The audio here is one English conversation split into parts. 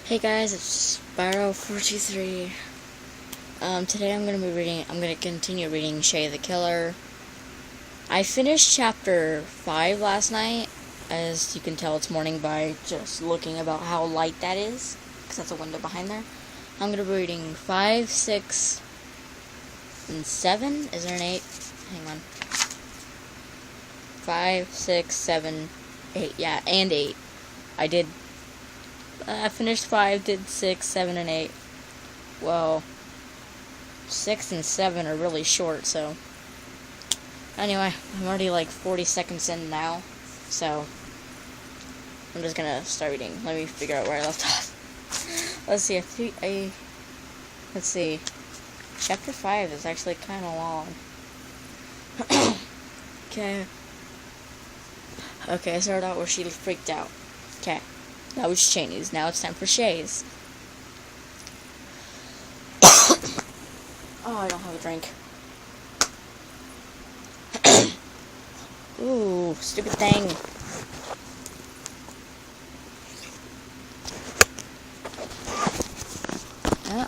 Hey guys, it's Spyro423. Today I'm gonna continue reading Shay the Killer. I finished chapter 5 last night. As you can tell, it's morning by just looking about how light that is, because that's a window behind there. I'm gonna be reading 5, 6, and 7. Is there an 8? Hang on. 5, 6, 7, 8. Yeah, and 8. I finished 5, did 6, 7, and 8. Well, 6 and 7 are really short, so... Anyway, I'm already like 40 seconds in now, so... I'm just gonna start reading. Let me figure out where I left off. Let's see, Chapter 5 is actually kind of long. Okay, I started out where she freaked out. Okay. That was Cheney's. Now it's time for Shay's. Oh, I don't have a drink. Ooh, stupid thing.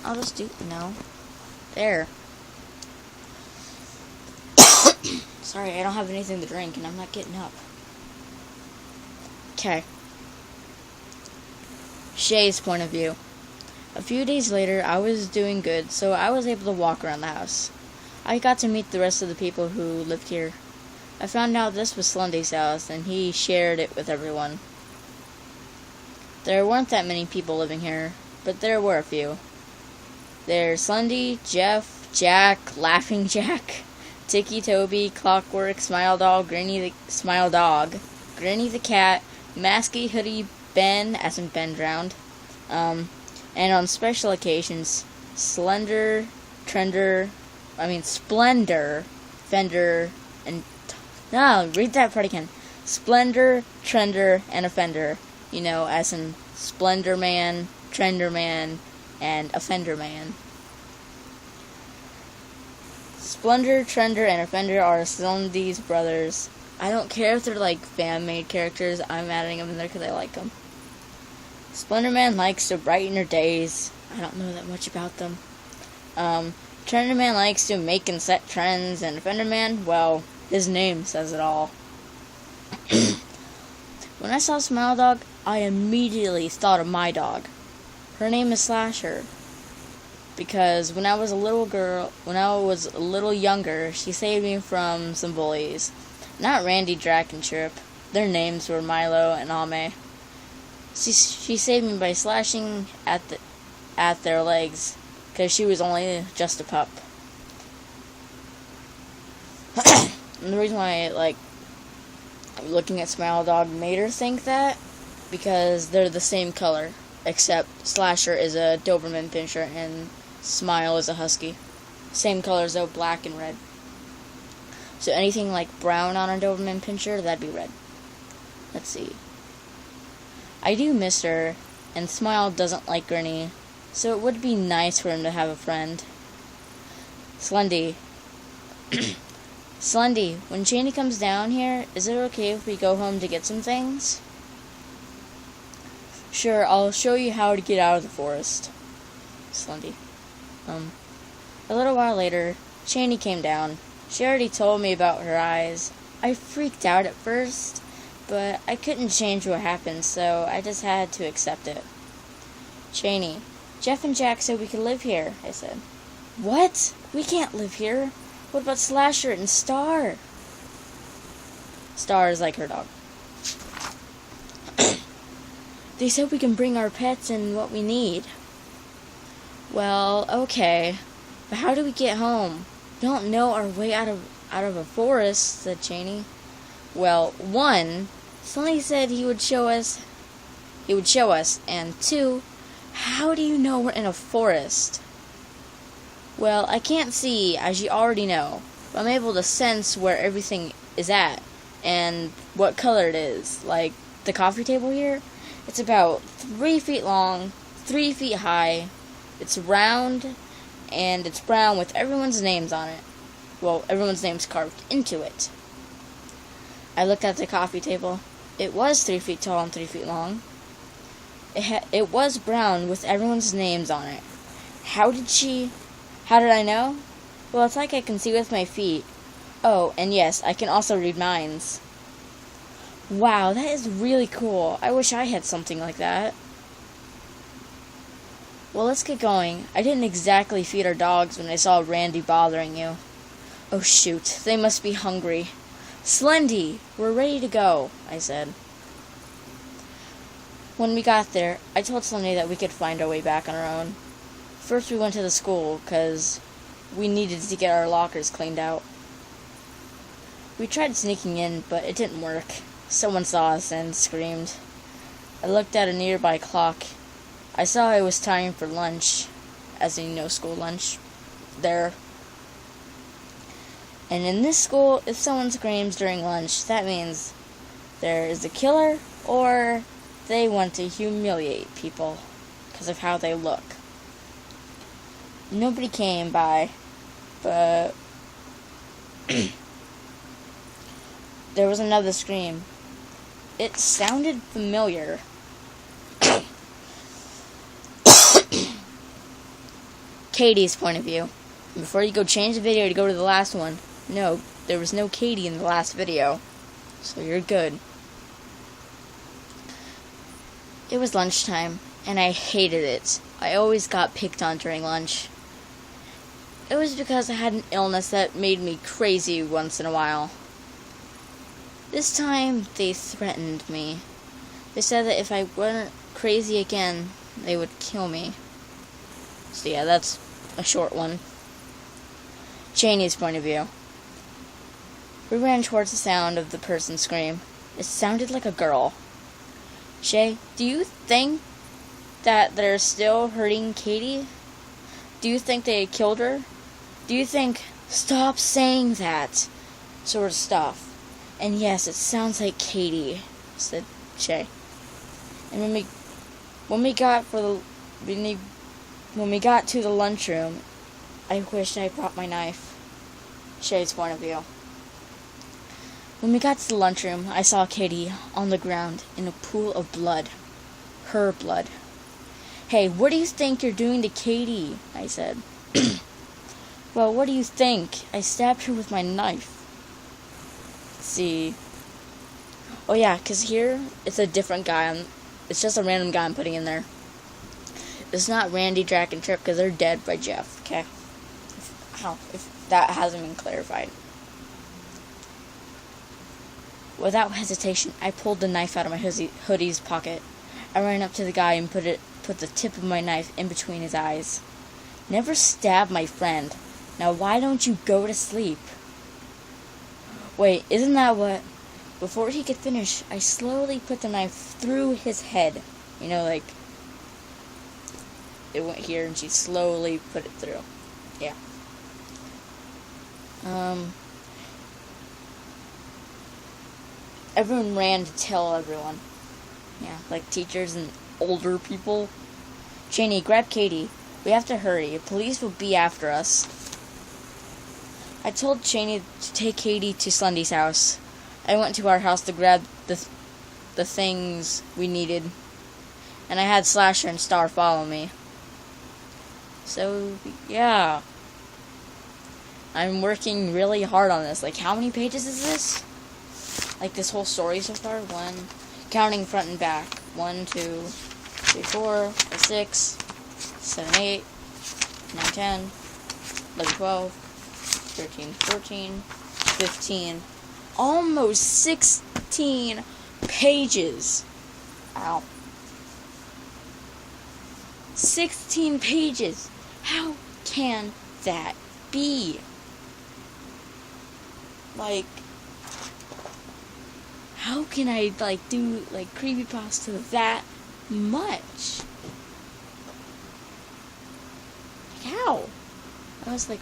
I'll just do... No. There. Sorry, I don't have anything to drink, and I'm not getting up. Okay. Shay's point of view. A few days later, I was doing good, so I was able to walk around the house. I got to meet the rest of the people who lived here. I found out this was Slundy's house, and he shared it with everyone. There weren't that many people living here, but there were a few. There's Slundy, Jeff, Jack, Laughing Jack, Ticky Toby, Clockwork, Smile Dog, Granny the Cat, Masky, Hoodie, Ben, as in Ben drowned, and on special occasions, Splendor, Fender, and... No, read that part again. Splendor, Trender, and Offender. You know, as in Splendor Man, Trender Man, and Offender Man. Splendor, Trender, and Offender are Slundy's brothers. I don't care if they're like fan-made characters, I'm adding them in there because I like them. Splendor Man likes to brighten her days. I don't know that much about them. Trender Man likes to make and set trends, and Offender Man, well, his name says it all. When I saw Smile Dog, I immediately thought of my dog. Her name is Slasher. Because when I was a little younger, she saved me from some bullies. Not Randy, Drac, and Chirp. Their names were Milo and Ame. She saved me by slashing at their legs, because she was only just a pup. And the reason why looking at Smile Dog made her think that, because they're the same color, except Slasher is a Doberman Pinscher and Smile is a Husky. Same colors though, black and red. So anything like brown on a Doberman Pinscher, that'd be red. Let's see. I do miss her, and Smile doesn't like Granny, so it would be nice for him to have a friend. Slundy. Slundy, when Cheney comes down here, is it okay if we go home to get some things? Sure, I'll show you how to get out of the forest. Slundy. A little while later, Cheney came down. She already told me about her eyes. I freaked out at first, but I couldn't change what happened, so I just had to accept it. Cheney, Jeff and Jack said we could live here, I said. What? We can't live here. What about Slasher and Star? Star is like her dog. They said we can bring our pets and what we need. Well, okay. But how do we get home? We don't know our way out of a forest, said Cheney. Well, 1, Slundy said he would show us, and 2, how do you know we're in a forest? Well, I can't see, as you already know, but I'm able to sense where everything is at, and what color it is. Like, the coffee table here, it's about 3 feet long, 3 feet high, it's round, and it's brown with everyone's names on it. Well, everyone's names carved into it. I looked at the coffee table. It was 3 feet tall and 3 feet long. It was brown with everyone's names on it. How did I know? Well, it's like I can see with my feet. Oh, and yes, I can also read minds. Wow, that is really cool. I wish I had something like that. Well, let's get going. I didn't exactly feed our dogs when I saw Randy bothering you. Oh shoot, they must be hungry. Slendy, we're ready to go, I said. When we got there, I told Slendy that we could find our way back on our own. First we went to the school, because we needed to get our lockers cleaned out. We tried sneaking in, but it didn't work. Someone saw us and screamed. I looked at a nearby clock. I saw it was time for lunch, as in school lunch, there. And in this school, if someone screams during lunch, that means there is a killer or they want to humiliate people because of how they look. Nobody came by, but there was another scream. It sounded familiar. Katie's point of view. Before you go change the video to go to the last one, no, there was no Katie in the last video, so you're good. It was lunchtime, and I hated it. I always got picked on during lunch. It was because I had an illness that made me crazy once in a while. This time, they threatened me. They said that if I weren't crazy again, they would kill me. So yeah, that's a short one. Janie's point of view. We ran towards the sound of the person's scream. It sounded like a girl. Shay, do you think that they're still hurting Katie? Do you think they killed her? Do you think, stop saying that sort of stuff? And yes, it sounds like Katie, said Shay. And when we got to the lunchroom, I wished I brought my knife. Shay's point of view. When we got to the lunchroom, I saw Katie on the ground in a pool of blood. Her blood. Hey, what do you think you're doing to Katie? I said. Well, what do you think? I stabbed her with my knife. Let's see. Oh yeah, because here, it's a different guy. It's just a random guy I'm putting in there. It's not Randy, Jack, and Trip, because they're dead by Jeff, okay? If that hasn't been clarified. Without hesitation, I pulled the knife out of my hoodie's pocket. I ran up to the guy and put the tip of my knife in between his eyes. Never stab my friend. Now why don't you go to sleep? Wait, isn't that what... Before he could finish, I slowly put the knife through his head. You know, like... It went here and she slowly put it through. Yeah. Everyone ran to tell everyone. Yeah, like teachers and older people. Janie, grab Katie. We have to hurry. Police will be after us. I told Janie to take Katie to Slendy's house. I went to our house to grab the things we needed. And I had Slasher and Star follow me. So, yeah. I'm working really hard on this. Like, how many pages is this? Like, this whole story so far? Counting front and back. 1, 2, 3, 4, 5, 6, 7, 8, 9, 10, 11, 12, 13, 14, 15. Almost 16 pages. Ow. 16 pages. How can that be? Like, how can I, like, do, like, creepypasta that much? Like, how? I was like,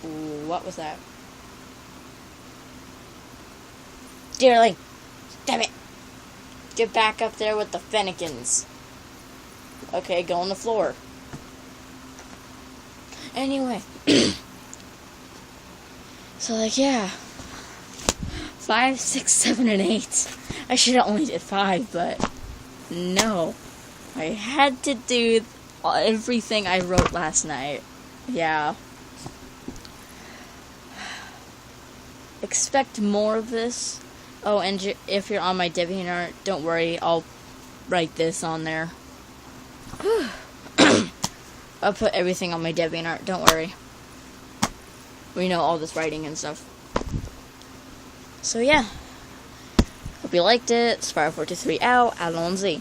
ooh, what was that? Dearling, damn it. Get back up there with the Fennekins. Okay, go on the floor. Anyway. So, like, yeah. 5, 6, 7, and 8. I should have only did 5, but no. I had to do everything I wrote last night. Yeah. Expect more of this. Oh, and if you're on my DeviantArt, don't worry, I'll write this on there. I'll put everything on my DeviantArt, don't worry. We know all this writing and stuff. So yeah. Hope you liked it. Spire43 out. Allons-y.